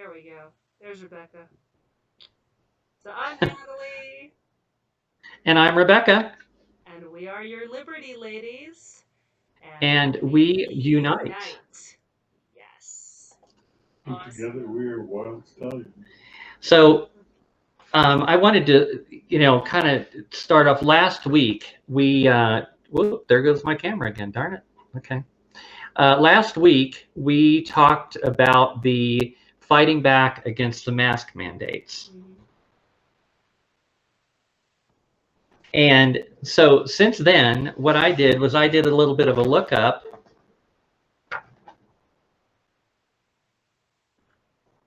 There we go. There's Rebecca. So I'm Natalie. And I'm Rebecca. And we are your Liberty Ladies. And we unite. Yes. Awesome. Together we are wild stallions. So I wanted to, kind of start off last week. Whoop, there goes my camera again. Darn it. Okay. Last week, we talked about the fighting back against the mask mandates. Mm-hmm. And so since then, what I did was I did a little bit of a lookup.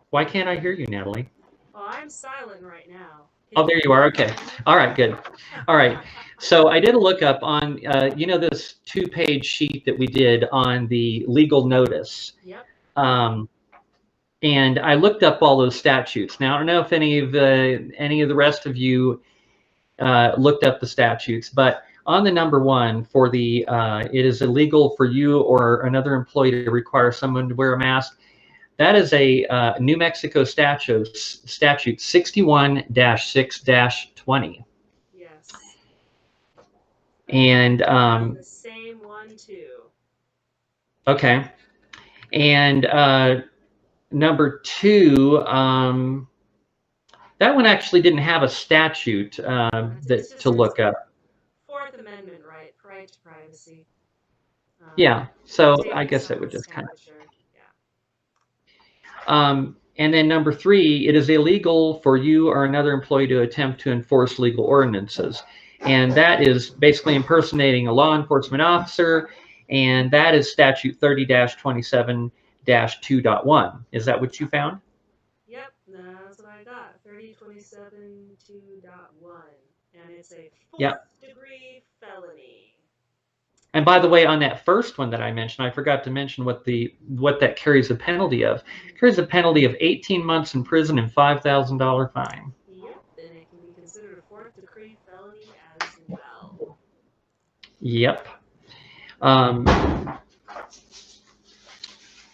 Why can't I hear you, Natalie? Oh, I'm silent right now. Oh, there you are. Okay. All right, good. All right. So I did a lookup on, this 2-page sheet that we did on the legal notice. Yep. And I looked up all those statutes. Now, I don't know if any of the rest of you looked up the statutes, but on the number 1 for the, it is illegal for you or another employee to require someone to wear a mask. That is a New Mexico statute 61-6-20. Yes. And the same one too. Okay. And number 2, that one actually didn't have a statute to look up. Fourth Amendment right to privacy. Yeah. So I guess it would just kind of. And then number 3, it is illegal for you or another employee to attempt to enforce legal ordinances. And that is basically impersonating a law enforcement officer. And that is statute 30-27-2.1. Is that what you found? Yep, that's what I got. 30-27-2.1. And it's a 4th-degree felony. And by the way, on that first one that I mentioned, I forgot to mention what that carries a penalty of. It carries a penalty of 18 months in prison and $5,000 fine. Yep, and it can be considered a 4th-degree felony as well. Yep.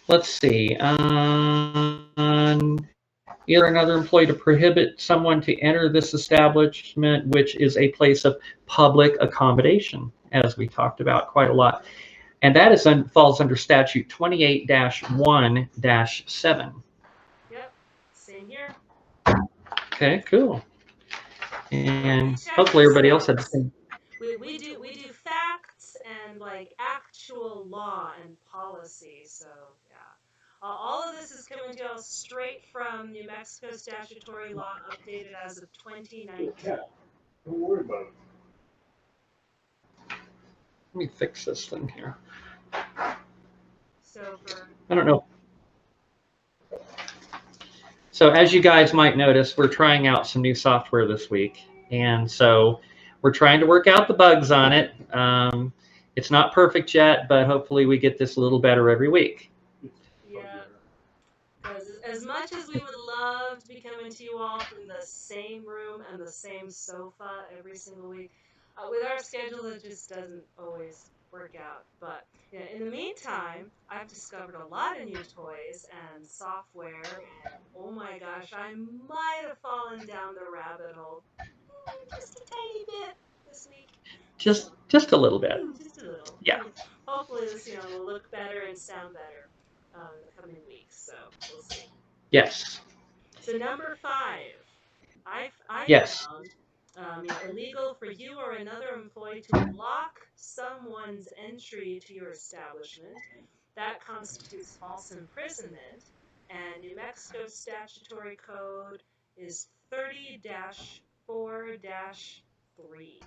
Let's see. Either another employee to prohibit someone to enter this establishment, which is a place of public accommodation, as we talked about quite a lot. And that falls under statute 28-1-7. Yep, same here. Okay, cool. And hopefully everybody else had the same. We do facts and like actual law and policy. So yeah, all of this is coming to us straight from New Mexico statutory law, updated as of 2019. Yeah, don't worry about it. Let me fix this thing here. So I don't know. So as you guys might notice, we're trying out some new software this week. And so we're trying to work out the bugs on it. It's not perfect yet, but hopefully we get this a little better every week. Yeah. As much as we would love to be coming to you all from the same room and the same sofa every single week, with our schedule, it just doesn't always work out. But yeah, in the meantime, I've discovered a lot of new toys and software. And oh my gosh, I might have fallen down the rabbit hole just a tiny bit this week. Just a little bit. Just a little. Yeah. Hopefully this will look better and sound better in the coming weeks. So we'll see. Yes. So number 5, I found illegal for you or another employee to block someone's entry to your establishment. That constitutes false imprisonment, and New Mexico statutory code is 30-4-3.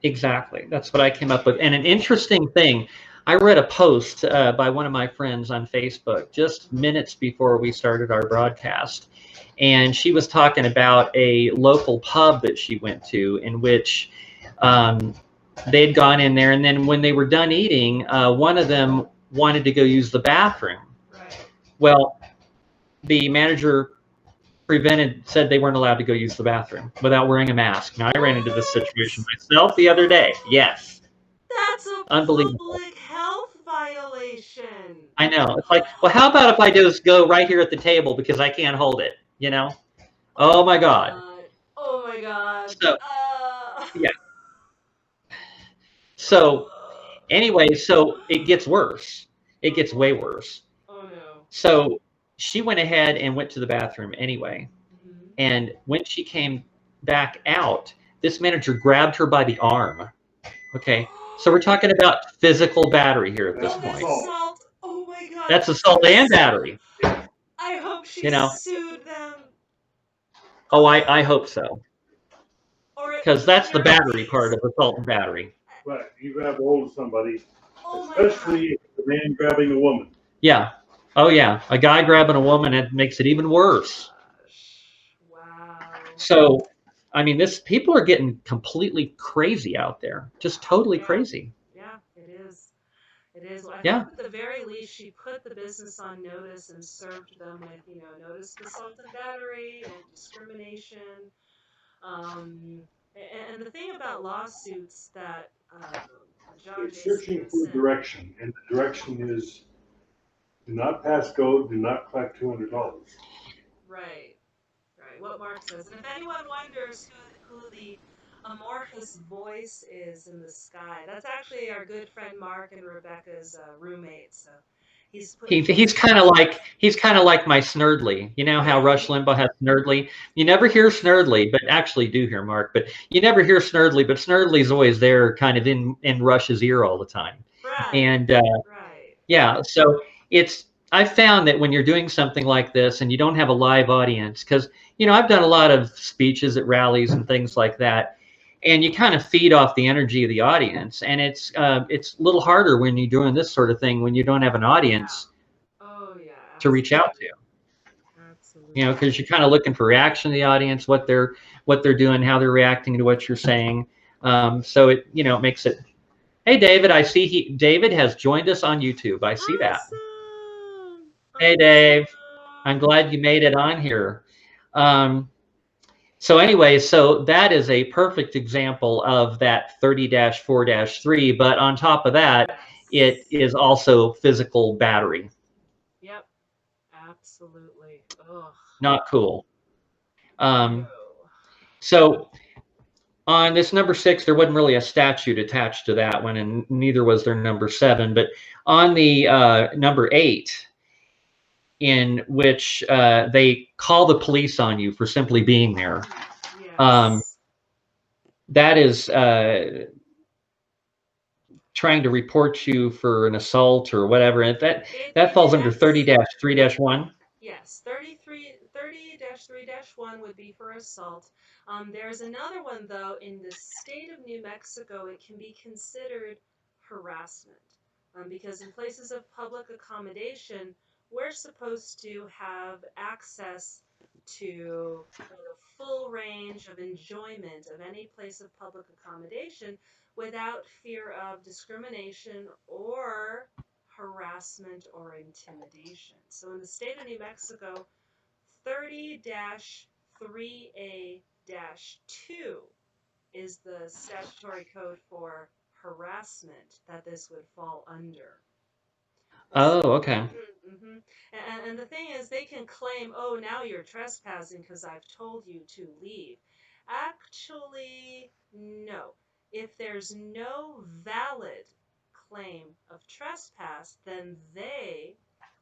Exactly. That's what I came up with. And an interesting thing, I read a post by one of my friends on Facebook just minutes before we started our broadcast. And she was talking about a local pub that she went to in which they'd gone in there. And then when they were done eating, one of them wanted to go use the bathroom. Right. Well, the manager said they weren't allowed to go use the bathroom without wearing a mask. Now, I ran into this situation myself the other day. Yes. That's a unbelievable public health violation. I know. It's like, well, how about if I just go right here at the table because I can't hold it, you know? Oh my God. Oh my God. So, yeah. So, anyway, so it gets worse. It gets way worse. Oh no. So, she went ahead and went to the bathroom anyway. Mm-hmm. And when she came back out, this manager grabbed her by the arm. Okay. So we're talking about physical battery here at this Oh, that's point. assault. Oh my God. That's assault and battery. I hope she You know. sued them. Oh, I hope so. Or at Because that's the very battery least. part of assault and battery. Right, you grab hold of somebody, Oh my God. especially if the man grabbing a woman. Yeah. Oh yeah. A guy grabbing a woman, it makes it even worse. Wow. So, I mean, people are getting completely crazy out there. Just totally Yeah. crazy. Yeah, it is. It is. Well, I Yeah. hope at the very least she put the business on notice and served them with, notice of assault and battery and discrimination. And the thing about lawsuits that John It's J. searching for Stevenson, direction, and the direction is do not pass go, do not collect $200. right, right, what Mark says. And if anyone wonders who the amorphous voice is in the sky, that's actually our good friend Mark and Rebecca's roommate. So he's put He's kind of like my Snurdly. You know how Rush Limbaugh has Snurdly? You never hear Snurdly, but actually do hear Mark. But you never hear Snurdly, but Snurdly's always there, kind of in Rush's ear all the time. right, And right. yeah, so I found that when you're doing something like this and you don't have a live audience, because I've done a lot of speeches at rallies and things like that, and you kind of feed off the energy of the audience, and it's a little harder when you're doing this sort of thing when you don't have an audience. Oh yeah, To reach out to, absolutely. because you're kind of looking for reaction to the audience, what they're doing, how they're reacting to what you're saying. So it makes it. Hey, David, I see David has joined us on YouTube. I see that. Awesome. Hey, Dave, I'm glad you made it on here. So anyway, so that is a perfect example of that 30-4-3, but on top of that, it is also physical battery. Yep, absolutely. Ugh. Not cool. No. So on this number 6, there wasn't really a statute attached to that one, and neither was there number 7. But on the number 8, in which they call the police on you for simply being there, Yes. that is trying to report you for an assault or whatever. And that falls under 30-3-1. Yes, 30-3-1 would be for assault. There's another one, though. In the state of New Mexico, it can be considered harassment because in places of public accommodation, we're supposed to have access to the full range of enjoyment of any place of public accommodation without fear of discrimination or harassment or intimidation. So in the state of New Mexico, 30-3A-2 is the statutory code for harassment that this would fall under. Oh, okay. Mm-hmm. And the thing is, they can claim, oh, now you're trespassing because I've told you to leave. Actually, no. If there's no valid claim of trespass, then they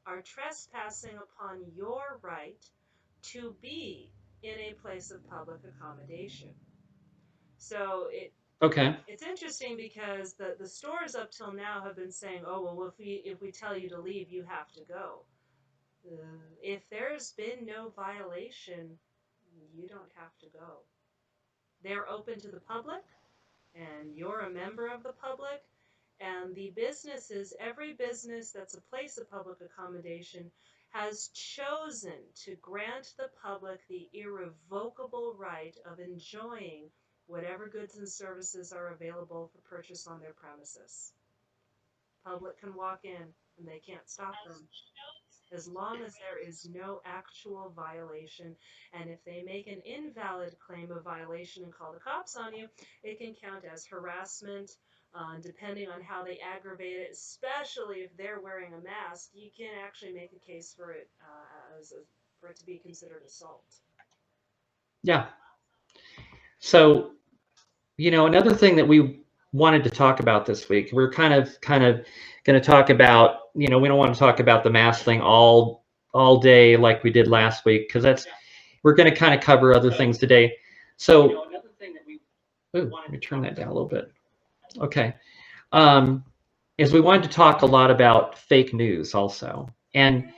are trespassing upon your right to be in a place of public accommodation. So Okay. it's interesting because the stores up till now have been saying, oh well, if we tell you to leave, you have to go. If there's been no violation, you don't have to go. They're open to the public, and you're a member of the public. And the businesses, every business that's a place of public accommodation, has chosen to grant the public the irrevocable right of enjoying whatever goods and services are available for purchase on their premises. Public can walk in and they can't stop them. as long as there is no actual violation. And if they make an invalid claim of violation and call the cops on you, it can count as harassment. Depending on how they aggravate it, especially if they're wearing a mask, you can actually make a case for it for it to be considered assault. Yeah. So, another thing that we wanted to talk about this week, we're kind of going to talk about, we don't want to talk about the mask thing all day like we did last week, because we're going to kind of cover other things today. So, let me turn that down a little bit. Okay. Is we wanted to talk a lot about fake news also. And,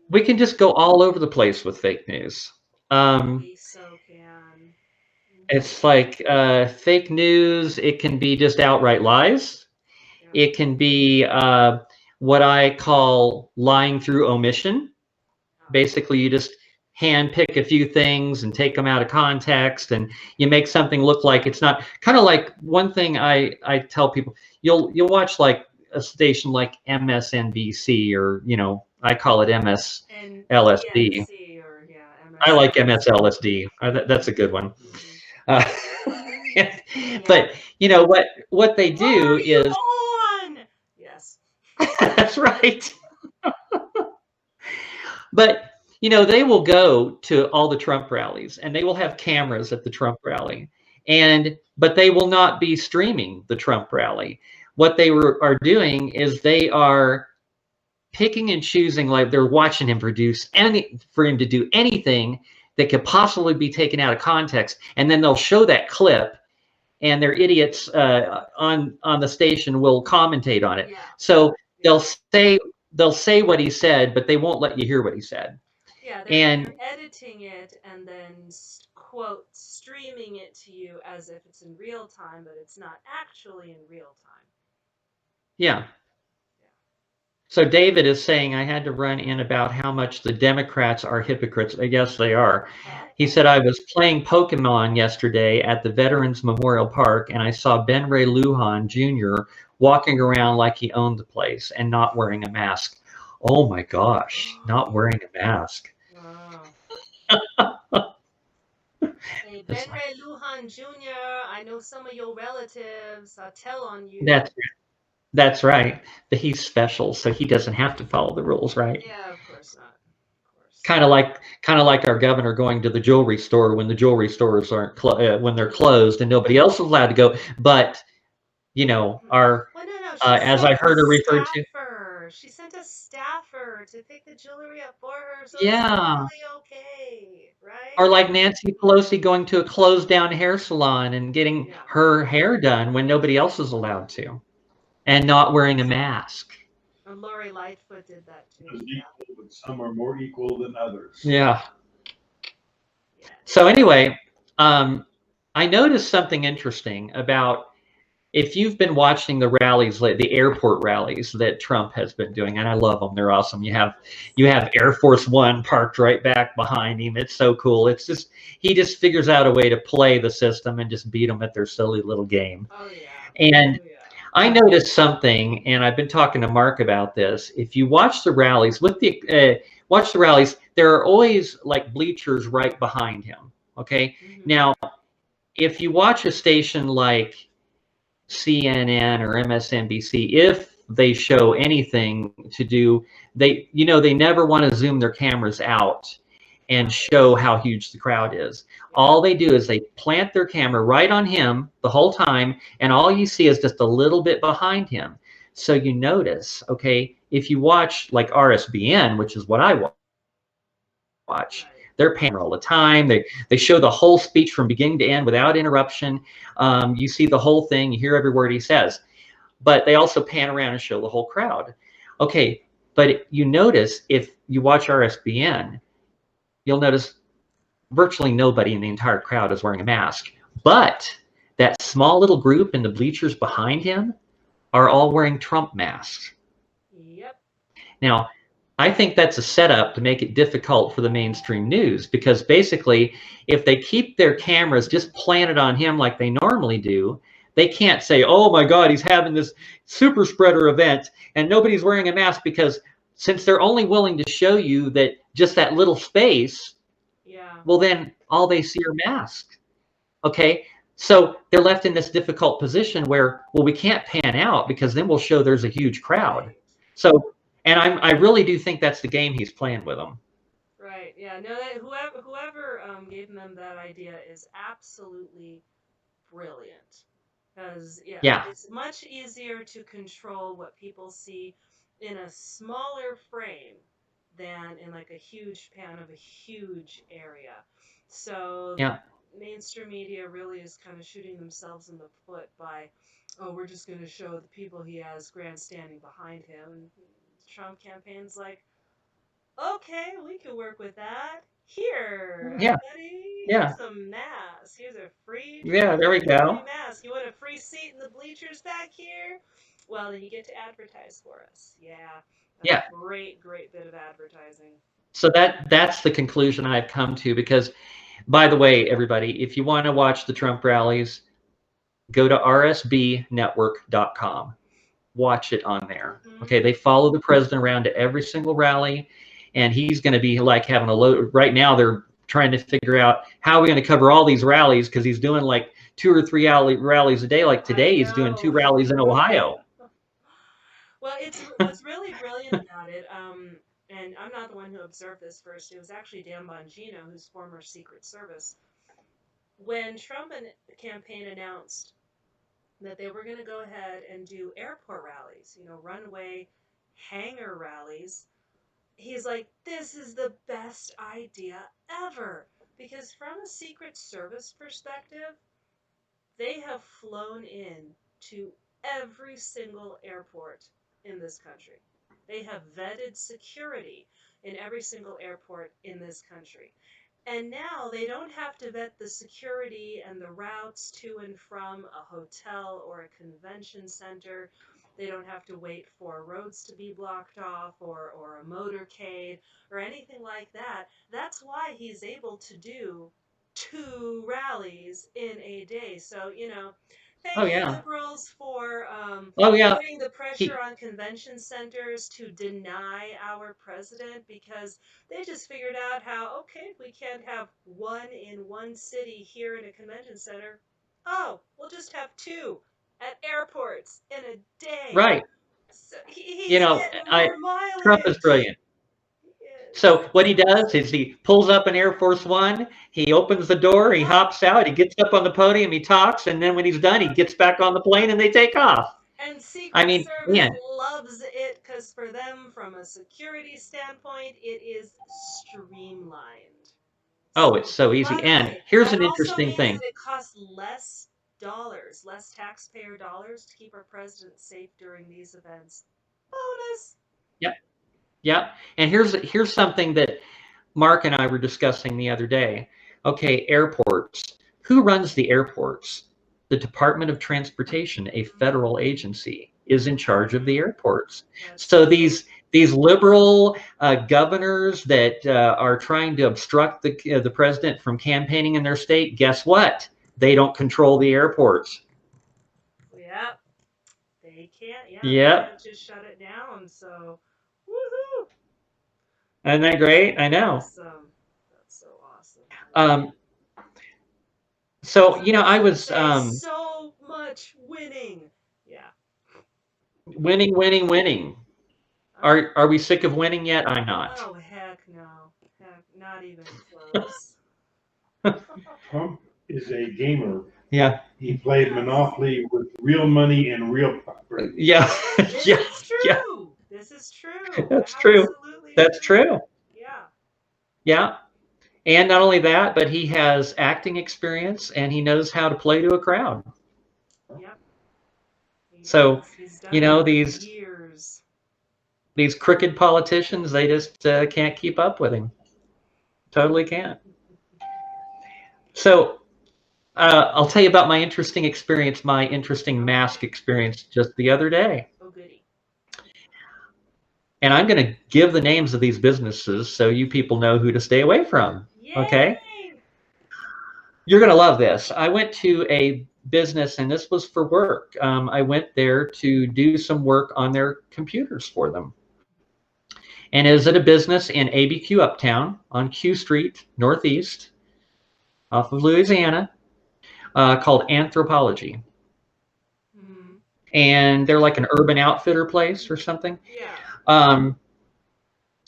we can just go all over the place with fake news. We so can. It's like fake news. It can be just outright lies. Yeah. It can be what I call lying through omission. Basically, you just hand pick a few things and take them out of context, and you make something look like it's not. Kind of like one thing I tell people, you'll watch like a station like MSNBC, or I call it MSLSD. Or, yeah, I like MSLSD. That's a good one. Uh, but what they do is on? Yes. that's right. But they will go to all the Trump rallies, and they will have cameras at the Trump rally, but they will not be streaming the Trump rally. What they are doing is they are picking and choosing, like they're watching him for him to do anything that could possibly be taken out of context, and then they'll show that clip, and their idiots on the station will commentate on it. Yeah. So they'll say what he said, but they won't let you hear what he said. Yeah, they're editing it and then quote streaming it to you as if it's in real time, but it's not actually in real time. Yeah. So David is saying, I had to run in about how much the Democrats are hypocrites. I guess they are. He said, I was playing Pokemon yesterday at the Veterans Memorial Park, and I saw Ben Ray Lujan Jr. walking around like he owned the place and not wearing a mask. Oh my gosh, not wearing a mask. Wow. Hey, Ben Ray Lujan Jr., I know some of your relatives. I'll tell on you. That's right. But he's special, so he doesn't have to follow the rules, right? Yeah, of course not. Of course. Kind of like our governor going to the jewelry store when the jewelry stores aren't when they're closed and nobody else is allowed to go. But our as I heard her referred to. She sent a staffer to pick the jewelry up for her, so yeah, it's totally okay, right? Or like Nancy Pelosi going to a closed down hair salon and getting her hair done when nobody else is allowed to, and not wearing a mask. And Lori Lightfoot did that too. Equal, but some are more equal than others. Yeah. So anyway, I noticed something interesting about, if you've been watching the rallies, like the airport rallies that Trump has been doing, and I love them, they're awesome. You have Air Force One parked right back behind him. It's so cool. It's just, he just figures out a way to play the system and just beat them at their silly little game. Oh yeah. And I noticed something, and I've been talking to Mark about this. If you watch the rallies, there are always like bleachers right behind him. Okay. Mm-hmm. Now, if you watch a station like CNN or MSNBC, if they show anything to do, they never want to zoom their cameras out and show how huge the crowd is. All they do is they plant their camera right on him the whole time, and all you see is just a little bit behind him. So you notice, okay, if you watch like RSBN, which is what I watch, they're panning all the time. They show the whole speech from beginning to end without interruption. You see the whole thing. You hear every word he says. But they also pan around and show the whole crowd. Okay, but you notice, if you watch RSBN, you'll notice virtually nobody in the entire crowd is wearing a mask. But that small little group in the bleachers behind him are all wearing Trump masks. Yep. Now, I think that's a setup to make it difficult for the mainstream news, because basically, if they keep their cameras just planted on him like they normally do, they can't say, oh my God, he's having this super spreader event and nobody's wearing a mask, because since they're only willing to show you that just that little space, Yeah. well, then all they see are masks. Okay. So they're left in this difficult position where, well, we can't pan out because then we'll show there's a huge crowd. Right. So, and I really do think that's the game he's playing with them. Right. Yeah. No. That whoever gave them that idea is absolutely brilliant. Because Yeah. it's much easier to control what people see in a smaller frame than in like a huge pan of a huge area. So Yeah. mainstream media really is kind of shooting themselves in the foot by, oh, we're just going to show the people he has grandstanding behind him. Trump campaign's like, okay, we can work with that. Here, Yeah. everybody, Yeah. here's some masks. Here's a free Yeah. There we go. mask. You want a free seat in the bleachers back here? Well, then you get to advertise for us. Yeah, that's Yeah. a great bit of advertising. So that's the conclusion I've come to, because, by the way, everybody, if you want to watch the Trump rallies, go to rsbnetwork.com. Watch it on there. Okay, they follow the president around to every single rally, and he's going to be like having a load. Right now, they're trying to figure out how we're going to cover all these rallies, because he's doing like 2 or 3 rallies a day. Like today, he's doing 2 rallies in Ohio. Well, what's really brilliant about it. And I'm not the one who observed this first. It was actually Dan Bongino, who's former Secret Service. When Trump and the campaign announced that they were going to go ahead and do airport rallies, runway hangar rallies, he's like, this is the best idea ever. Because from a Secret Service perspective, they have flown in to every single airport in this country. They have vetted security in every single airport in this country. And now they don't have to vet the security and the routes to and from a hotel or a convention center. They don't have to wait for roads to be blocked off or a motorcade or anything like that. That's why he's able to do 2 rallies in a day. So, thank you, liberals, for putting the pressure on convention centers to deny our president, because they just figured out how, okay, we can't have one in one city here in a convention center. Oh, we'll just have 2 at airports in a day. Right. So he's getting more mileage. Trump is brilliant. So what he does is he pulls up an Air Force One, he opens the door, he hops out, he gets up on the podium, he talks, and then when he's done, he gets back on the plane and they take off. And Secret Service loves it, because for them, from a security standpoint, it is streamlined. Oh, it's so easy. And here's an interesting thing. It costs less dollars, less taxpayer dollars, to keep our president safe during these events. Bonus. Yep. Yeah, and here's something that Mark and I were discussing the other day. Okay, airports. Who runs the airports? The Department of Transportation, a federal agency, is in charge of the airports. So these liberal governors that are trying to obstruct the president from campaigning in their state, guess what? They don't control the airports. Yep, they can't. Yeah, yep. They can't just shut it down. So. Woohoo! Isn't that great? I know. Awesome. That's so awesome. So I was so much winning. Yeah. Winning. Are we sick of winning yet? I'm not. Oh heck no. Heck, not even close. Trump is a gamer. Yeah. He played Monopoly with real money and real property. Yeah. This is true. Yeah. This is true. That's true. Absolutely That's true. Yeah. Yeah. And not only that, but he has acting experience and he knows how to play to a crowd. Yep. So, he's done these crooked politicians, they just can't keep up with him. Totally can't. So, I'll tell you about my interesting experience, my interesting mask experience just the other day. Oh, goody. And I'm going to give the names of these businesses so you people know who to stay away from. Yay! Okay? You're going to love this. I went to a business, and this was for work. I went there to do some work on their computers for them. And it was at a business in ABQ Uptown on Q Street, Northeast, off of Louisiana, called Anthropology. Mhm. And they're like an Urban Outfitter place or something. Yeah.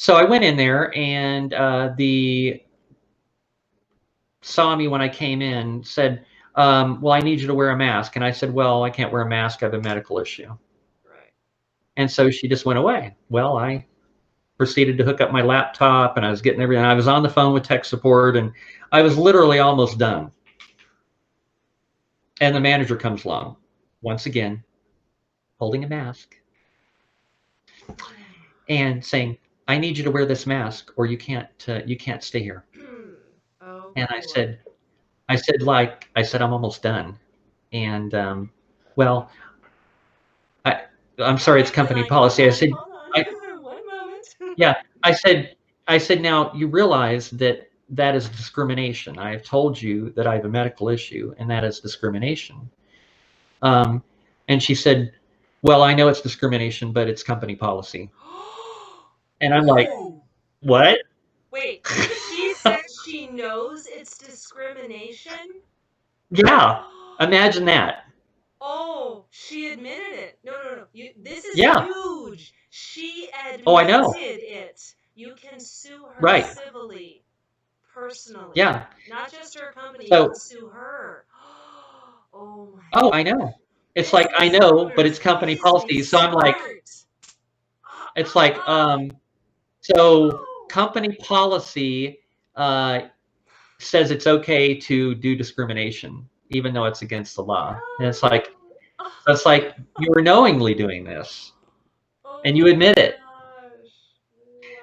So I went in there, and the saw me when I came in, said, well, I need you to wear a mask. And I said, well, I can't wear a mask. I have a medical issue. Right. And so she just went away. Well, I proceeded to hook up my laptop, and I was getting everything. I was on the phone with tech support, and I was literally almost done. And the manager comes along, once again, holding a mask and saying, I need you to wear this mask or you can't stay here. Oh, And I boy. said, I'm almost done. And, well, I'm sorry, it's company policy. I said, Hold on. One moment. yeah, I said, now you realize that that is discrimination. I have told you that I have a medical issue, and that is discrimination. And she said, well, I know it's discrimination, but it's company policy. And I'm like, what? Wait, she said she knows it's discrimination? Yeah, imagine that. Oh, she admitted it. No. This is Yeah. huge. She admitted Oh, I know. it. You can sue her Right. civilly, personally. Yeah. Not just her company. You So, can sue her. Oh my. oh, I know. It's like, I know, but it's company policy. So I'm like, it's like, so company policy says it's okay to do discrimination, even though it's against the law. And it's like you were knowingly doing this, and you admit it.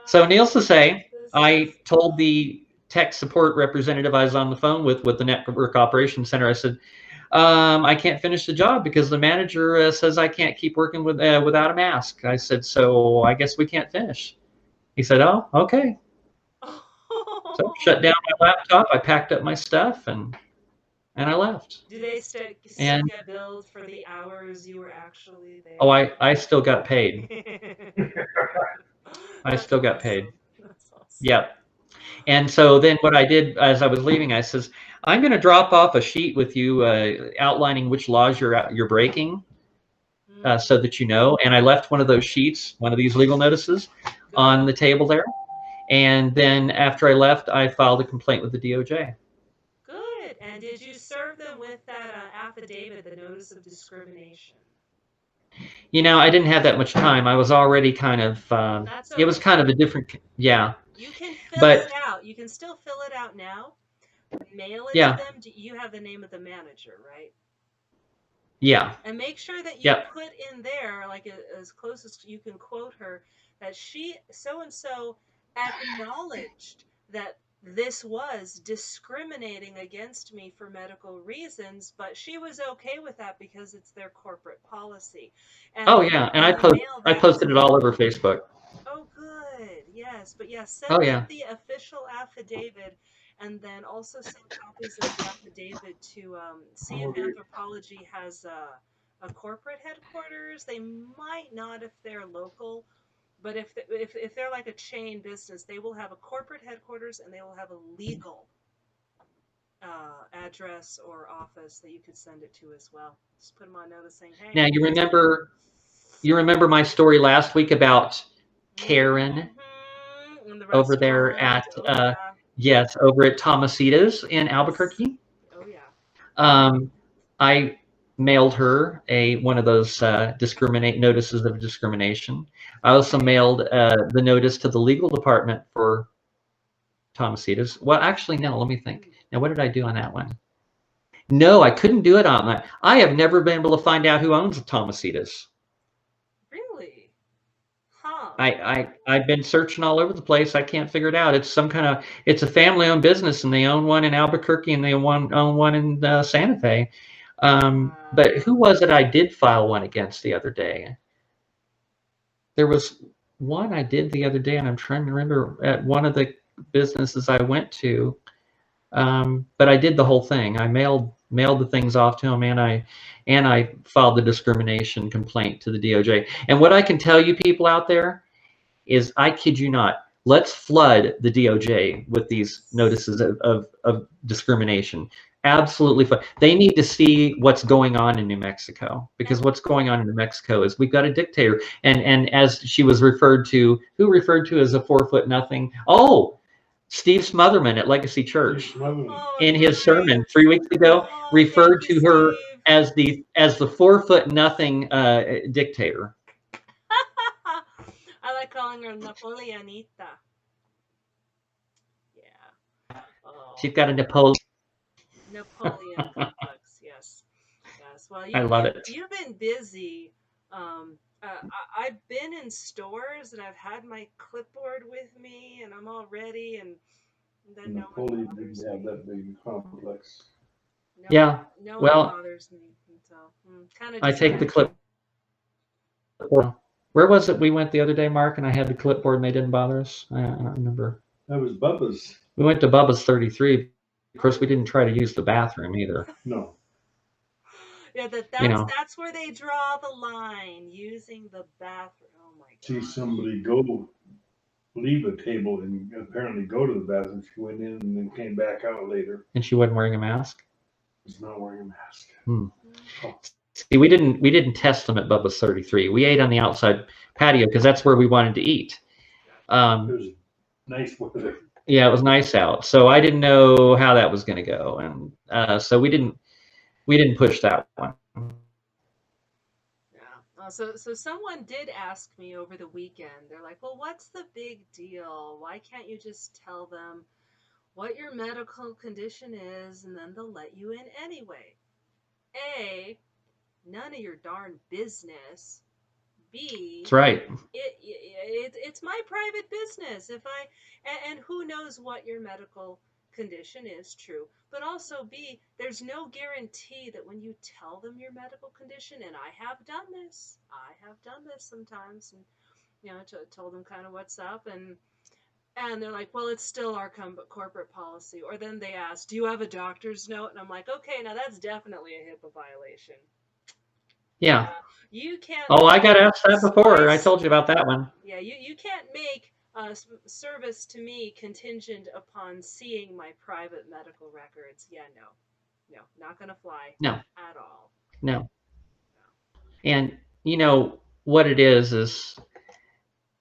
So needless to say, I told the tech support representative I was on the phone with the network operations center, I said, I can't finish the job because the manager says I can't keep working without a mask. I said, so I guess we can't finish. He said, oh, okay. So shut down my laptop. I packed up my stuff and I left. Do they still And get billed for the hours you were actually there? oh, I still got paid. I still got paid. That's awesome. Yep. And so then what I did as I was leaving, I says, I'm going to drop off a sheet with you outlining which laws you're breaking, so that you know. And I left one of those sheets, one of these legal notices, on the table there. And then after I left, I filed a complaint with the DOJ. Good. And did you serve them with that affidavit, the notice of discrimination? You know, I didn't have that much time. I was already kind of, That's okay. It was kind of a different, yeah. You can fill it out. You can still fill it out now. Mail it to them. You have the name of the manager, right? Yeah. And make sure that you put in there, like as close as you can quote her, that she, so-and-so, acknowledged that this was discriminating against me for medical reasons, but she was okay with that because it's their corporate policy. And oh yeah, and I posted it all over Facebook. Oh, good. Yes, but yeah, send them the official affidavit, and then also send copies of the affidavit to see if Anthropology has a corporate headquarters. They might not if they're local, but if they're like a chain business, they will have a corporate headquarters and they will have a legal address or office that you could send it to as well. Just put them on notice saying, hey. Now you remember my story last week about Karen over there at yes, over at Tomasita's in Albuquerque. Oh yeah. I mailed her one of those notices of discrimination. I also mailed the notice to the legal department for Tomasita's. Well, actually, no. Let me think. Now, what did I do on that one? No, I couldn't do it on that. I have never been able to find out who owns Tomasita's. Really? Huh. I've been searching all over the place. I can't figure it out. It's it's a family-owned business, and they own one in Albuquerque and they own one in Santa Fe. But who was it I did file one against the other day? There was one I did the other day, and I'm trying to remember at one of the businesses I went to. But I did the whole thing. I mailed the things off to them, and I filed the discrimination complaint to the DOJ. And what I can tell you people out there is, I kid you not, let's flood the DOJ with these notices of discrimination. Absolutely fun. They need to see what's going on in New Mexico, because what's going on in New Mexico is we've got a dictator. And as she was referred to, who referred to as a 4 foot nothing? Oh, Steve Smotherman at Legacy Church Oh, in his nice. sermon 3 weeks ago Oh, referred thank you, to her Steve. as the 4 foot nothing dictator. I like calling her Napoleonita. Yeah. Oh, She's got a Napoleon. Napoleon complex. Yes. Yes. Well, I love it. you've been busy. I've been in stores and I've had my clipboard with me and I'm all ready, and then no one Napoleon bothers didn't have me. that big complex. No, Yeah. no one Well, bothers me. So kind of I take the clipboard. Where was it we went the other day, Mark, and I had the clipboard and they didn't bother us? I don't remember. That was Bubba's. We went to Bubba's 33. Of course, we didn't try to use the bathroom either. No. Yeah, You know, that's where they draw the line, using the bathroom. Oh my See god. somebody leave a table and apparently go to the bathroom. She went in and then came back out later. and she wasn't wearing a mask. Was not wearing a mask. Oh. See, we didn't test them at Bubba's 33. We ate on the outside patio because that's where we wanted to eat. It was nice weather. Yeah, it was nice out, so I didn't know how that was going to go, and so we didn't push that one. Yeah. So someone did ask me over the weekend. They're like, "Well, what's the big deal? Why can't you just tell them what your medical condition is, and then they'll let you in anyway?" A, none of your darn business. B, That's right. it's my private business. If I and who knows what your medical condition is, true. But also B, there's no guarantee that when you tell them your medical condition, and I have done this sometimes, and told them kind of what's up, and they're like, well, it's still our corporate policy. Or then they ask, do you have a doctor's note? And I'm like, okay, now that's definitely a HIPAA violation. Yeah. You can't. Oh, I got asked that before. I told you about that one. Yeah, you can't make service to me contingent upon seeing my private medical records. Yeah, no, not gonna fly. No. At all. No. And you know what it is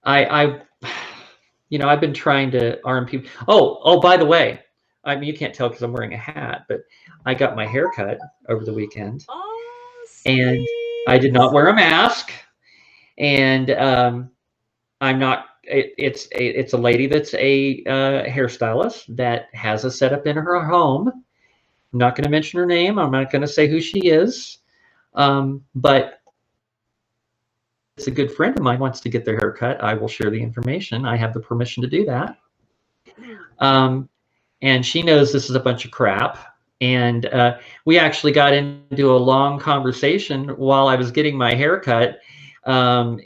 I've been trying to arm people. Oh, by the way, I mean, you can't tell because I'm wearing a hat, but I got my hair cut over the weekend. Oh, and I did not wear a mask. And I'm not. It's a lady that's a hairstylist that has a setup in her home. I'm not going to mention her name. I'm not going to say who she is. But it's a good friend of mine wants to get their hair cut. I will share the information. I have the permission to do that. And she knows this is a bunch of crap. And we actually got into a long conversation while I was getting my hair cut. I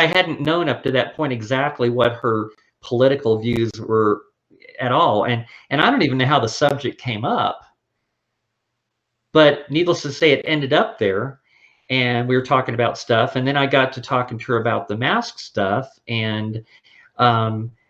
hadn't known up to that point exactly what her political views were at all. And I don't even know how the subject came up. But needless to say, it ended up there. And we were talking about stuff. And then I got to talking to her about the mask stuff. And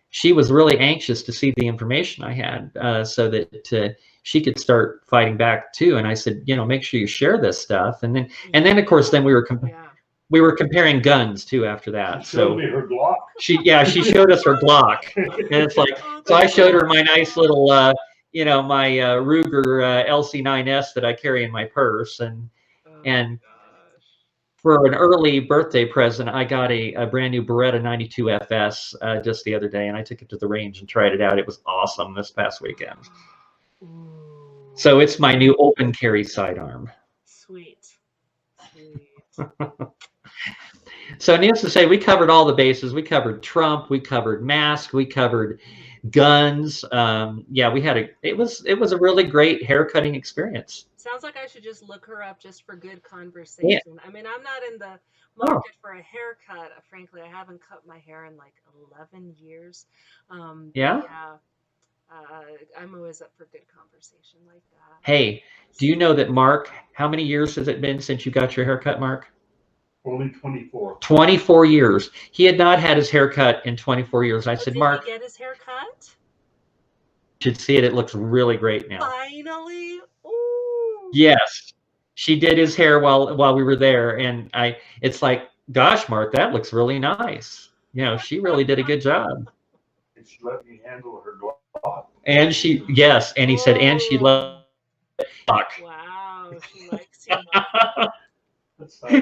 she was really anxious to see the information I had so that she could start fighting back too. And I said, make sure you share this stuff. And then of course, then we were comparing guns too after that. She showed me her Glock. She showed us her Glock. And it's like, so I showed her my nice little, my Ruger LC9S that I carry in my purse. And for an early birthday present, I got a brand new Beretta 92 FS just the other day, and I took it to the range and tried it out. It was awesome this past weekend. So it's my new open carry sidearm. Sweet. So needless to say, we covered all the bases. We covered Trump. We covered masks. We covered guns. It was a really great haircutting experience. Sounds like I should just look her up just for good conversation. Yeah. I mean, I'm not in the market for a haircut. Frankly, I haven't cut my hair in like 11 years. I'm always up for good conversation like that. Hey, do you know that, Mark, how many years has it been since you got your haircut, Mark? Only 24. 24 years. He had not had his hair cut in 24 years. I said, Did Mark, he get his hair cut? you should see it. It looks really great now. Finally? Ooh. Yes. She did his hair while we were there. And it's like, gosh, Mark, that looks really nice. She really did a good job. And she let me handle her dog. And yes. And he said, and she let talk. Wow. She likes you.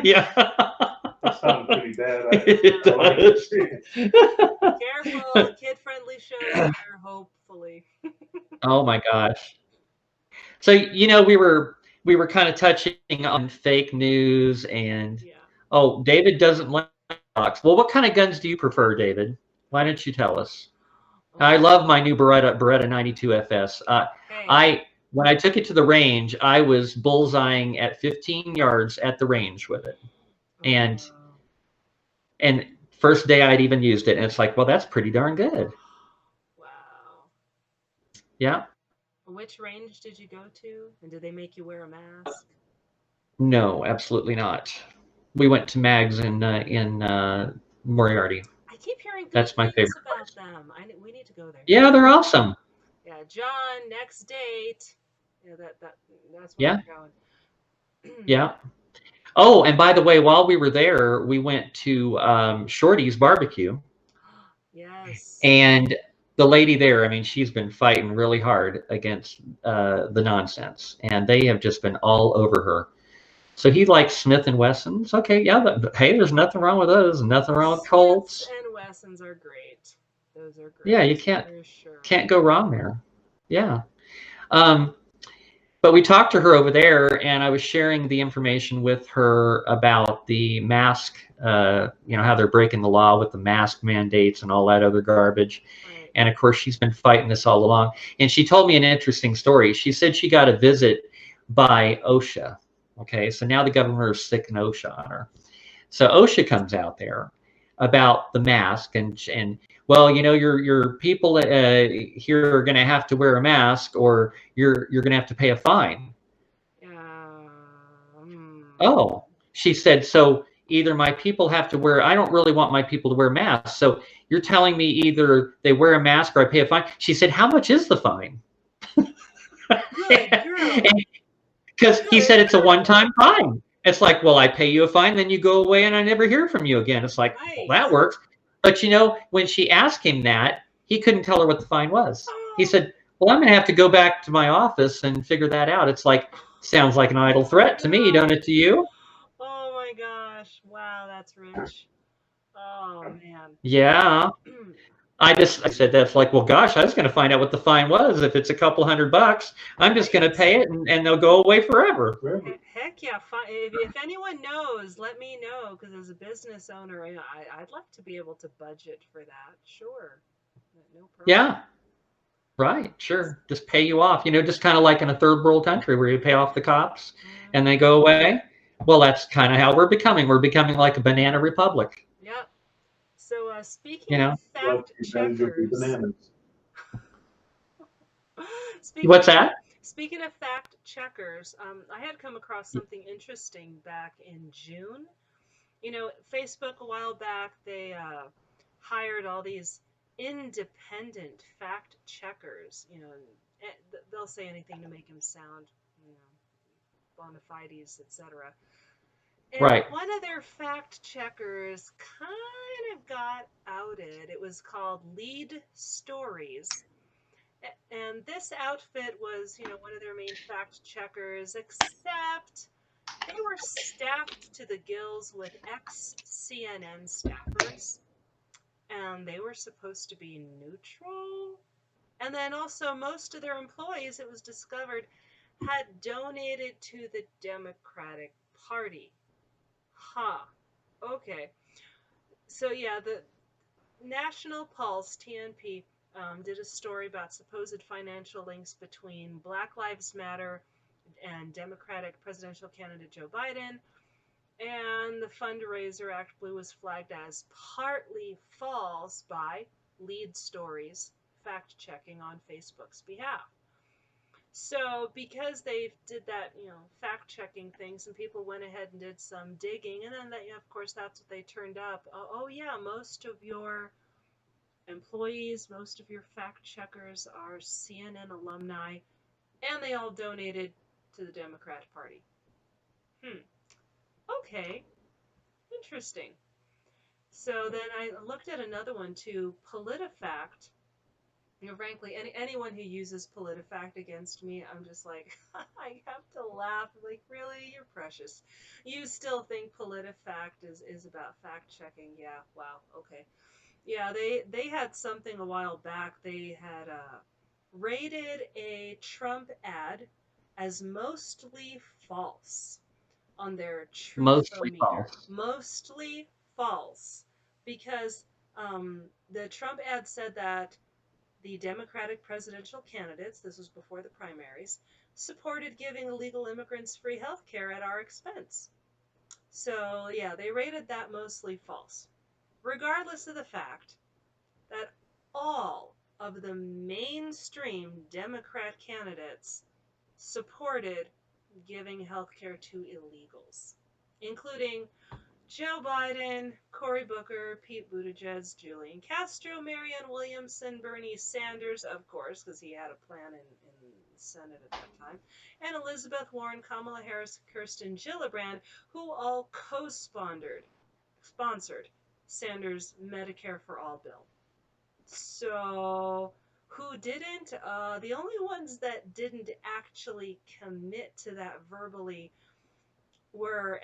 Yeah. That sounds pretty bad. It does. Careful, kid-friendly show here, hopefully. Oh my gosh. So we were kind of touching on fake news and David doesn't like stocks. Well, what kind of guns do you prefer, David? Why don't you tell us? I love my new Beretta 92 FS. When I took it to the range, I was bullseyeing at 15 yards at the range with it, and first day I'd even used it, and it's like, well, that's pretty darn good. Wow. Yeah. Which range did you go to, and did they make you wear a mask? No, absolutely not. We went to Mags in Moriarty. I keep hearing good That's my things favorite about place. them. We need to go there. Yeah, they're awesome. Yeah, John, next date. Yeah, that's where we're going. Yeah. Oh, and by the way, while we were there, we went to Shorty's Barbecue. Yes. And the lady there, I mean, she's been fighting really hard against the nonsense, and they have just been all over her. So he likes Smith and Wessons. Okay, yeah, but hey, there's nothing wrong with those. Nothing wrong with Colts. Smiths and Wessons are great. Those are great. Yeah, you can't go wrong there. Yeah. But we talked to her over there, and I was sharing the information with her about the mask, how they're breaking the law with the mask mandates and all that other garbage. Right. And of course, she's been fighting this all along. And she told me an interesting story. She said she got a visit by OSHA. Okay, so now the governor is sticking OSHA on her. So OSHA comes out there about the mask and well, your people here are going to have to wear a mask, or you're going to have to pay a fine. Oh, she said, so either my people have to wear. I don't really want my people to wear masks. So you're telling me either they wear a mask or I pay a fine. She said, how much is the fine? Good girl. Because he said it's a one-time fine. It's like, well, I pay you a fine, then you go away and I never hear from you again. It's like, well, that works. But when she asked him that, he couldn't tell her what the fine was. He said, well, I'm going to have to go back to my office and figure that out. It's like, sounds like an idle threat to me, don't it to you? Oh my gosh. Wow, that's rich. Oh man. Yeah. I said that's like, well, gosh, I was going to find out what the fine was. If it's a couple $100, I'm just going to pay it and they'll go away forever. Heck yeah. If anyone knows, let me know, because as a business owner, I'd like to be able to budget for that. Sure. No problem. Yeah. Right. Sure. Just pay you off, just kind of like in a third world country where you pay off the cops and they go away. Well, that's kind of how we're becoming. We're becoming like a banana republic. Yep. So speaking of fact checkers, what's that? Speaking of fact checkers, I had come across something interesting back in June. Facebook a while back, they hired all these independent fact checkers. They'll say anything to make them sound, bona fides, etc. And one of their fact checkers kind of got outed. It was called Lead Stories. And this outfit was, one of their main fact checkers, except they were staffed to the gills with ex-CNN staffers. And they were supposed to be neutral. And then also most of their employees, it was discovered, had donated to the Democratic Party. Okay. So yeah, the National Pulse, TNP, did a story about supposed financial links between Black Lives Matter and Democratic presidential candidate Joe Biden. And the fundraiser, Act Blue, was flagged as partly false by Lead Stories fact-checking on Facebook's behalf. So because they did that, fact-checking things, and people went ahead and did some digging, and then of course, that's what they turned up. Oh yeah, most of your employees, most of your fact-checkers are CNN alumni, and they all donated to the Democrat Party. Okay, interesting. So then I looked at another one too, PolitiFact. Frankly, anyone who uses PolitiFact against me, I'm just like, I have to laugh. Like, really, you're precious. You still think PolitiFact is about fact checking? Yeah. Wow. Okay. Yeah. They had something a while back. They had rated a Trump ad as mostly false on their Mostly truthometer. false. Mostly false, because the Trump ad said that the Democratic presidential candidates, this was before the primaries, supported giving illegal immigrants free health care at our expense. So, yeah, they rated that mostly false, regardless of the fact that all of the mainstream Democrat candidates supported giving health care to illegals, including Joe Biden, Cory Booker, Pete Buttigieg, Julian Castro, Marianne Williamson, Bernie Sanders, of course, because he had a plan in the Senate at that time, and Elizabeth Warren, Kamala Harris, Kirsten Gillibrand, who all co-sponsored Sanders' Medicare for All bill. So, who didn't? The only ones that didn't actually commit to that verbally were,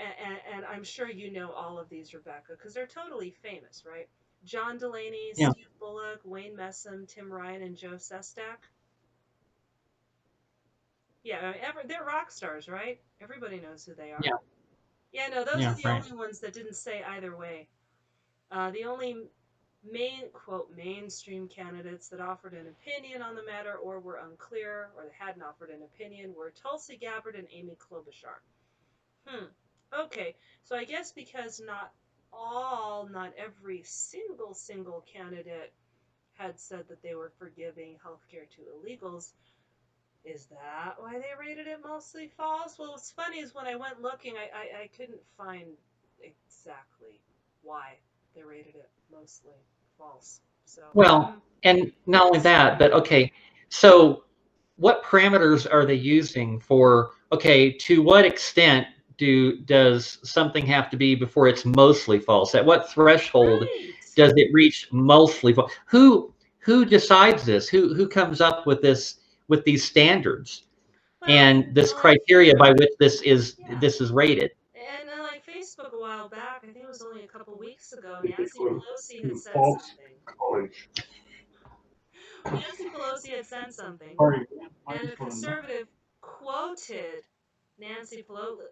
and I'm sure you know all of these, Rebecca, because they're totally famous, right? John Delaney, Yeah. Steve Bullock, Wayne Messam, Tim Ryan, and Joe Sestak. Yeah, I mean, they're rock stars, right? Everybody knows who they are. Yeah. Yeah, no, those are Yeah. the Right. only ones that didn't say either way. The only quote mainstream candidates that offered an opinion on the matter or were unclear or hadn't offered an opinion were Tulsi Gabbard and Amy Klobuchar. Okay, so I guess because not every single candidate had said that they were for giving healthcare to illegals, is that why they rated it mostly false? Well, what's funny is when I went looking, I couldn't find exactly why they rated it mostly false. So, Well, and not only that, but okay, so what parameters are they using for, okay, to what extent does something have to be before it's mostly false? At what threshold right. does it reach mostly false? Who decides this? Who comes up with these standards Well, and this like, criteria by which this yeah. is rated? And like Facebook a while back, I think it was only a couple weeks ago, Nancy Well, Pelosi had said false something. college. Nancy Pelosi had said something, Sorry, I and a just want to know. conservative quoted Nancy Pelosi,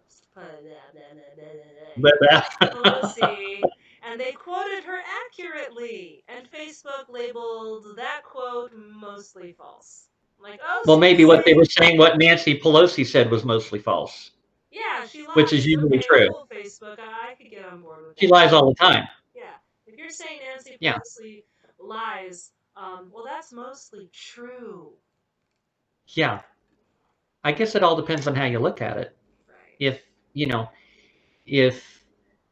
and they quoted her accurately, and Facebook labeled that quote mostly false. I'm like, oh, Well, so you're maybe what they saying, were saying, what Nancy Pelosi said was mostly false, yeah, she which is lies. usually Okay, true. cool, Facebook. I could get on board with She that. lies all the time. Yeah, if you're saying Nancy Yeah. Pelosi lies, well, that's mostly true. Yeah. I guess it all depends on how you look at it. Right. If, you know, if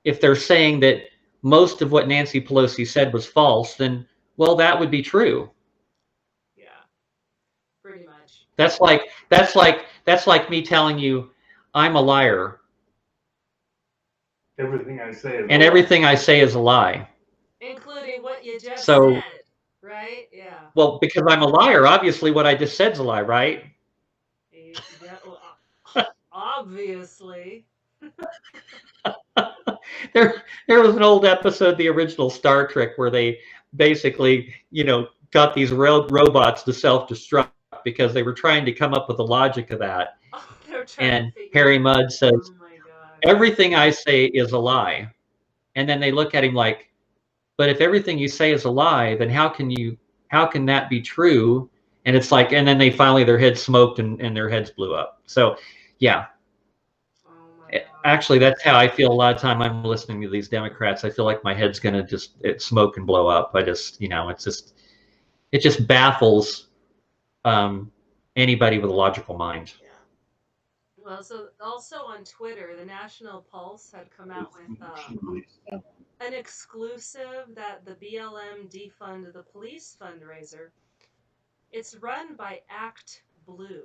if they're saying that most of what Nancy Pelosi said was false, then well, that would be true. Yeah, pretty much. That's like me telling you I'm a liar Everything I say is and everything I say is a lie. Including what you just So, said, right? Yeah. well, because I'm a liar, obviously what I just said is a lie, right? Yeah, well, obviously. There was an old episode, the original Star Trek, where they basically, got these robots to self-destruct because they were trying to come up with the logic of that. Oh, they're trying to And figure Harry it out. Mudd says, Oh my gosh. everything I say is a lie. And then they look at him like, but if everything you say is a lie, then how can that be true? And it's like, and then they finally, their heads smoked and their heads blew up. So yeah, Oh my gosh. actually, that's how I feel a lot of time I'm listening to these Democrats. I feel like my head's going to just smoke and blow up. I just, it just baffles anybody with a logical mind. Yeah. Well, so also on Twitter, the National Pulse had come out with an exclusive that the BLM defund the police fundraiser. It's run by Act Blue,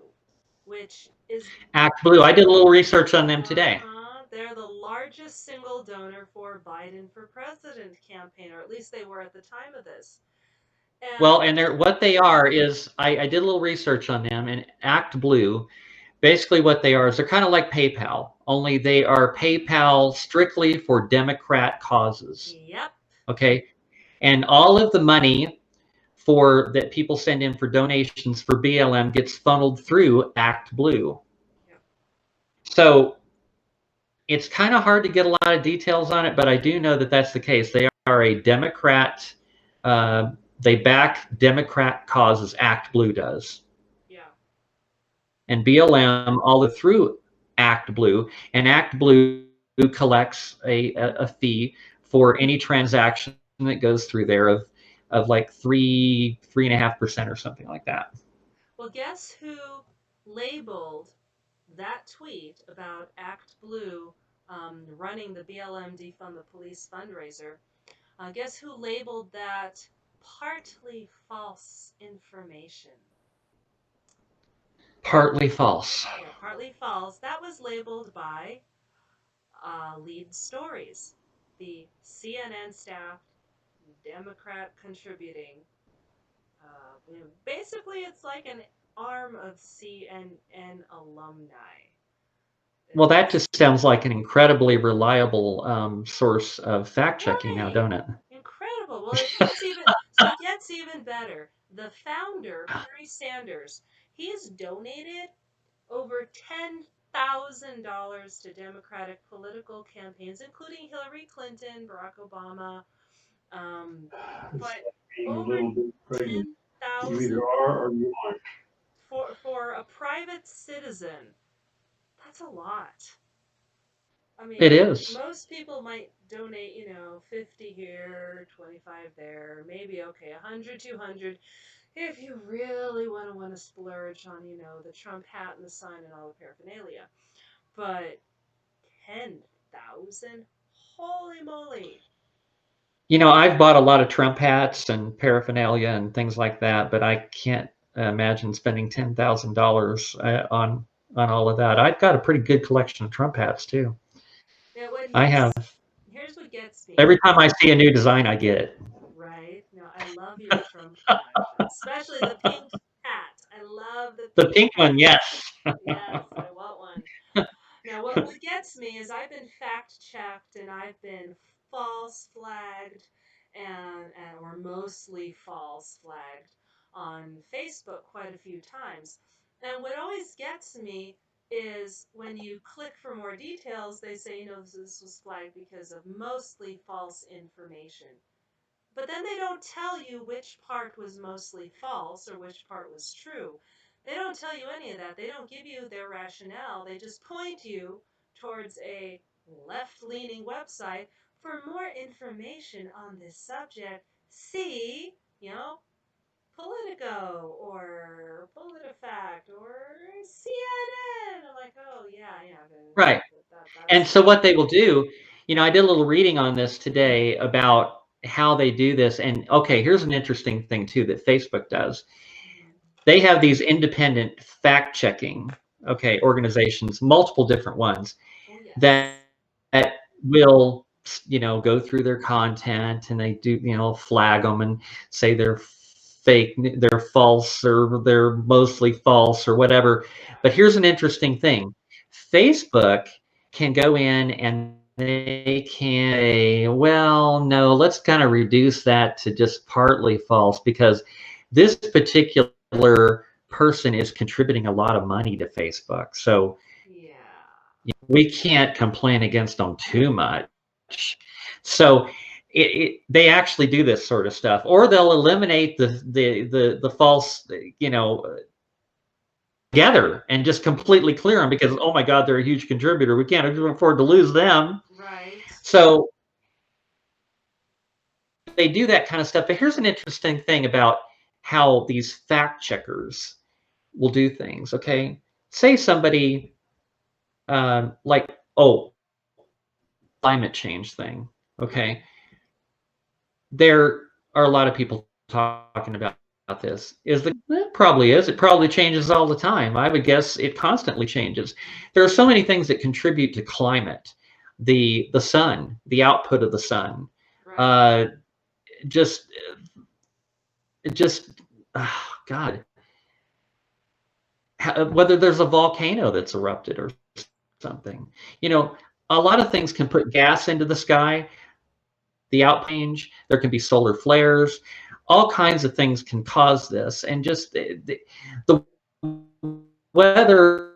which is Act Blue. I did a little research on them today. They're the largest single donor for Biden for president campaign, or at least they were at the time of this. Well, and what they are is, I did a little research on them, and Act Blue, basically what they are is they're kind of like PayPal, only they are PayPal strictly for Democrat causes. Yep. Okay. And all of the money that people send in for donations for BLM gets funneled through Act Blue. Yep. So it's kind of hard to get a lot of details on it, but I do know that that's the case. They are a Democrat. They back Democrat causes. Act Blue does. Yeah. And BLM all through Act Blue, and Act Blue collects a fee for any transaction that goes through there of like 3.5% or something like that. Well, guess who labeled that tweet about Act Blue running the BLM defund the police fundraiser? Guess who labeled that partly false information? Partly false. Yeah, partly false. That was labeled by Lead Stories, the CNN staff, Democrat contributing. Basically, it's like an arm of CNN alumni. Well, that just sounds like an incredibly reliable source of fact checking now, don't it? Incredible. Well, it gets even better. The founder, Bernie Sanders, he has donated over $10,000 to Democratic political campaigns, including Hillary Clinton, Barack Obama. But over $10,000 you either are or you aren't. for a private citizen. That's a lot. I mean, it is. Most people might donate, 50 here, 25 there, maybe okay, 100, 200. If you really want to splurge on, the Trump hat and the sign and all the paraphernalia. But 10,000? Holy moly. I've bought a lot of Trump hats and paraphernalia and things like that, but I can't imagine spending $10,000 on all of that. I've got a pretty good collection of Trump hats too. Now, here's what gets me. Every time I see a new design, I get it. Right? No, I love your Trump collection, especially the pink hat. I love the pink one. Yes. Yes, I want one. Now, what gets me is I've been fact-checked and I've been false flagged or mostly false flagged on Facebook quite a few times. And what always gets me is when you click for more details, they say, this was flagged because of mostly false information. But then they don't tell you which part was mostly false or which part was true. They don't tell you any of that. They don't give you their rationale. They just point you towards a left-leaning website for more information on this subject. See, Politico or PolitiFact or CNN. I'm like, oh, yeah. Right. And so what they will do, I did a little reading on this today about how they do this. And okay, here's an interesting thing too that Facebook does. They have these independent fact-checking, organizations, multiple different ones that will, go through their content, and they do, flag them and say they're fake, they're false, or they're mostly false or whatever. But here's an interesting thing. Facebook can go in and they can say, well, no, let's kind of reduce that to just partly false because this particular person is contributing a lot of money to Facebook. So we can't complain against them too much. So they actually do this sort of stuff, or they'll eliminate the false, together and just completely clear them because, oh my God, they're a huge contributor. We can't afford to lose them. Right. So they do that kind of stuff. But here's an interesting thing about how these fact checkers will do things. Okay, say somebody like, oh, climate change thing. Okay, there are a lot of people talking about this. It probably is. It probably changes all the time. I would guess it constantly changes. There are so many things that contribute to climate. The sun, the output of the sun, Right. uh, just just oh, God, whether there's a volcano that's erupted or something. You know, a lot of things can put gas into the sky. The outrange, there can be solar flares, all kinds of things can cause this, and just the weather.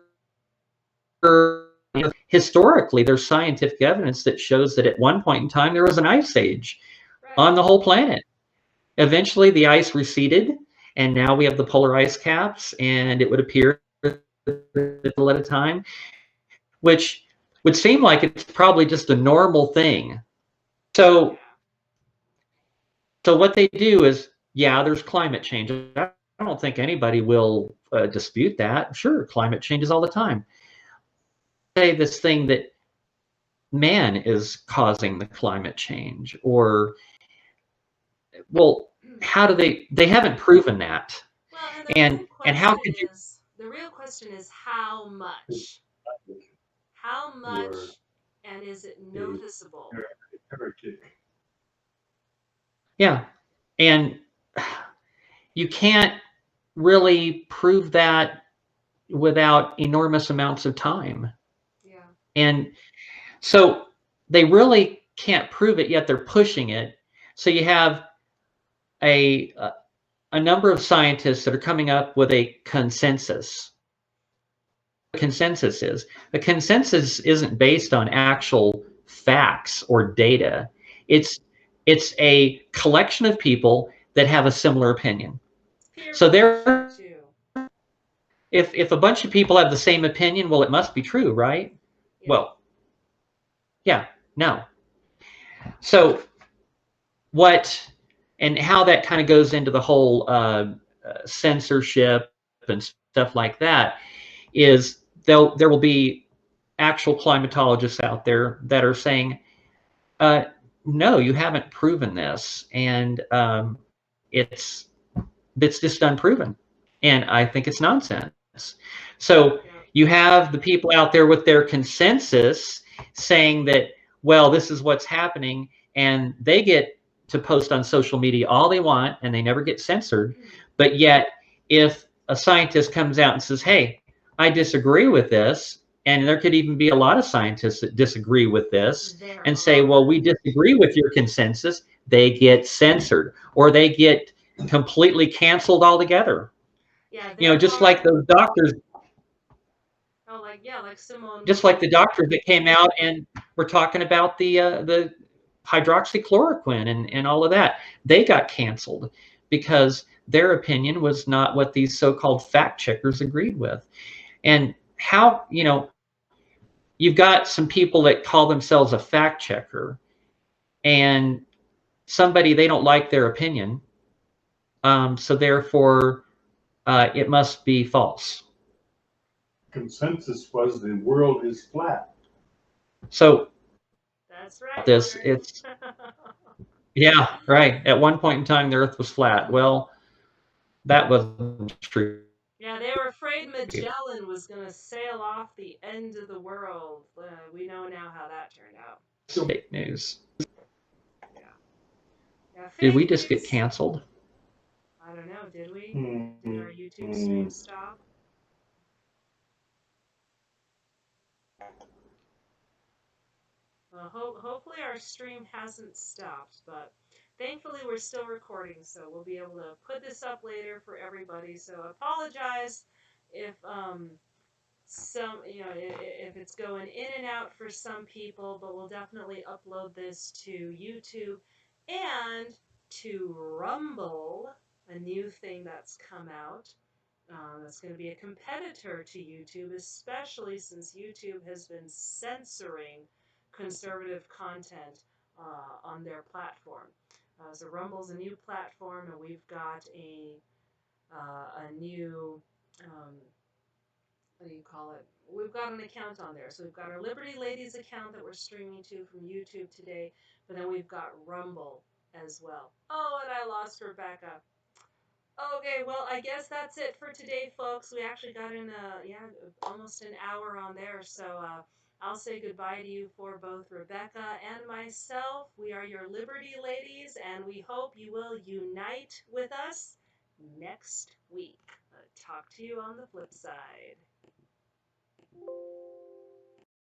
Historically, there's scientific evidence that shows that at one point in time there was an ice age Right. on the whole planet. Eventually, the ice receded, and now we have the polar ice caps, and it would appear at a time, which would seem like it's probably just a normal thing. So, so what they do is, yeah, there's climate change. I don't think anybody will dispute that. Sure, climate changes all the time. Say this thing that man is causing the climate change, or well, how do they haven't proven that. Well, and And how could you the real question is how much? How You're much, and is it a noticeable? heretic. yeah, and you can't really prove that without enormous amounts of time. Yeah. And so they really can't prove it yet they're pushing it. So you have a a number of scientists that are coming up with a consensus. Consensus is a consensus isn't based on actual facts or data. It's it's a collection of people that have a similar opinion. It's peer So pressure there, too. if a bunch of people have the same opinion, well, it must be true, right? Yeah. Well, yeah, no. So what and how that kind of goes into the whole censorship and stuff like that is there will be actual climatologists out there that are saying, uh, no, you haven't proven this, and it's just unproven, and I think it's nonsense. So Yeah. you have the people out there with their consensus saying that, well, this is what's happening, and they get to post on social media all they want, and they never get censored. But yet, if a scientist comes out and says, hey, I disagree with this, and there could even be a lot of scientists that disagree with this There and say, are. well, we disagree with your consensus, they get censored or they get completely canceled altogether. Yeah, You know, there just like are. those doctors, Oh, like yeah, like Simone just like Weil. the doctors that came out and were talking about the hydroxychloroquine and all of that. They got canceled because their opinion was not what these so-called fact checkers agreed with. And how, you know, you've got some people that call themselves a fact checker and somebody they don't like their opinion. So therefore, it must be false. Consensus was the world is flat. So That's right, this, Larry. it's yeah, right. At one point in time, the Earth was flat. Well, that wasn't true. Yeah, they were afraid Magellan was going to sail off the end of the world. We know now how that turned out. Fake news. Yeah. Yeah, Did fake we just get news. canceled? I don't know. Did we? Did our YouTube Mm-hmm. stream stop? Well, hopefully our stream hasn't stopped, but thankfully we're still recording, so we'll be able to put this up later for everybody. So I apologize if some if it's going in and out for some people, but we'll definitely upload this to YouTube and to Rumble, a new thing that's come out. That's going to be a competitor to YouTube, especially since YouTube has been censoring conservative content on their platform. So Rumble's a new platform, and we've got a new what do you call it? We've got an account on there. So we've got our Liberty Ladies account that we're streaming to from YouTube today, but then we've got Rumble as well. Oh, and I lost Rebecca. Okay, well, I guess that's it for today, folks. We actually got in almost an hour on there, so I'll say goodbye to you for both Rebecca and myself. We are your Liberty Ladies, and we hope you will unite with us next week. Talk to you on the flip side.